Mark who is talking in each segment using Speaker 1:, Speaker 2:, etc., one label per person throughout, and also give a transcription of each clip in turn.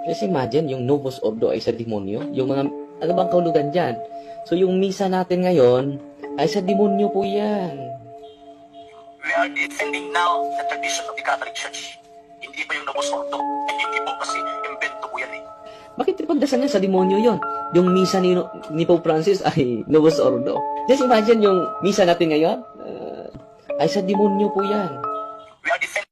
Speaker 1: Kasi imagine, yung Novus Ordo ay sa demonyo. Yung mga, ano bang kahulugan dyan? So, yung misa natin ngayon, ay sa demonyo po yan.
Speaker 2: We are defending now the tradition of the Catholic Church. Hindi pa yung Novus Ordo. At hindi po kasi invento po yan eh.
Speaker 1: Bakit ipagdasan niya sa demonyo yon? Yung misa ni Pope Francis ay Novus Ordo. Just imagine yung misa natin ngayon, ay sa demonyo po yan.
Speaker 2: We are defending.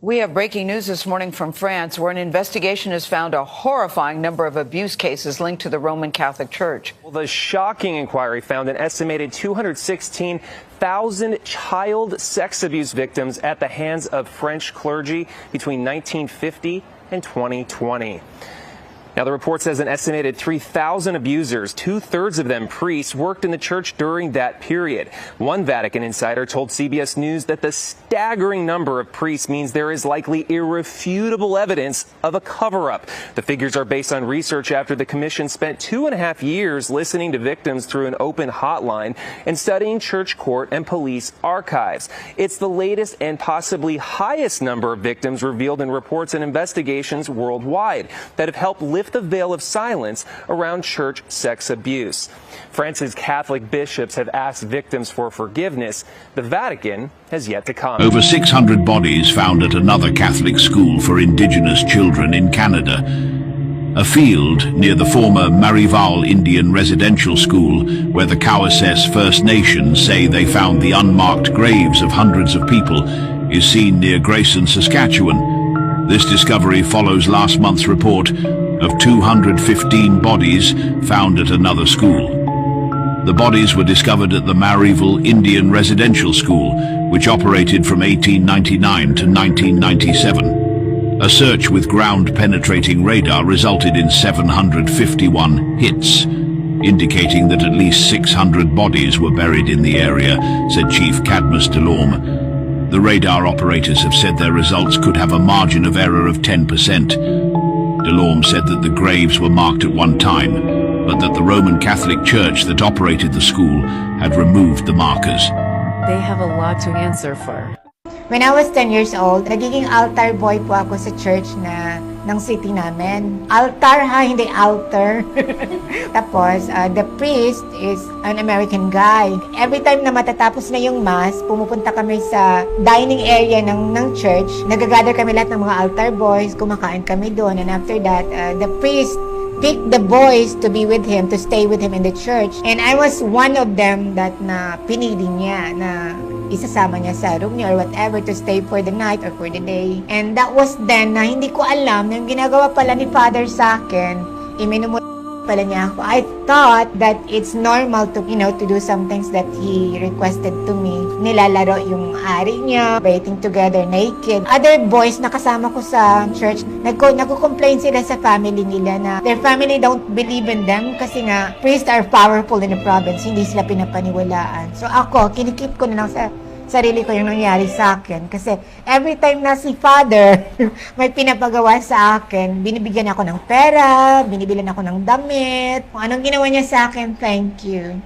Speaker 3: We have breaking news this morning from France, where an investigation has found a horrifying number of abuse cases linked to the Roman Catholic Church.
Speaker 4: Well, the shocking inquiry found an estimated 216,000 child sex abuse victims at the hands of French clergy between 1950 and 2020. Now, the report says an estimated 3,000 abusers, two-thirds of them priests, worked in the church during that period. One Vatican insider told CBS News that the staggering number of priests means there is likely irrefutable evidence of a cover-up. The figures are based on research after the commission spent 2.5 years listening to victims through an open hotline and studying church court and police archives. It's the latest and possibly highest number of victims revealed in reports and investigations worldwide that have helped lift the veil of silence around church sex abuse. France's Catholic bishops have asked victims for forgiveness. The Vatican has yet to comment.
Speaker 5: Over 600 bodies found at another Catholic school for Indigenous children in Canada. A field near the former Marival Indian Residential School, where the Cowessess First Nations say they found the unmarked graves of hundreds of people, is seen near Grayson, Saskatchewan. This discovery follows last month's report of 215 bodies found at another school. The bodies were discovered at the Marival Indian Residential School, which operated from 1899 to 1997. A search with ground-penetrating radar resulted in 751 hits, indicating that at least 600 bodies were buried in the area, said Chief Cadmus Delorme. The radar operators have said their results could have a margin of error of 10%. Delorme said that the graves were marked at one time, but that the Roman Catholic Church that operated the school had removed the markers.
Speaker 6: They have a lot to answer for.
Speaker 7: When I was 10 years old, nagiging altar boy po ako sa church ng city namin. Altar ha, hindi altar. Tapos, the priest is an American guy. Every time na matatapos na yung mass, pumupunta kami sa dining area ng church. Nagagather kami lahat ng mga altar boys, kumakain kami doon. And after that, the priest picked the boys to be with him, to stay with him in the church. And I was one of them that na pinili niya na isasama niya sa room niya or whatever to stay for the night or for the day. And that was then na hindi ko alam na yung ginagawa pala ni Father sa akin, iminumo pala niya ako. I thought that it's normal to, to do some things that he requested to me. Nilalaro yung ari niya, bathing together naked. Other boys na kasama ko sa church, nagko-complain sila sa family nila na their family don't believe in them kasi nga priests are powerful in the province, hindi sila pinapaniwalaan. So ako, kinikip ko na lang sa sarili ko yung nangyari sa akin. Kasi every time na si Father may pinapagawa sa akin, binibigyan ako ng pera, binibilan ako ng damit. Kung anong ginawa niya sa akin, thank you.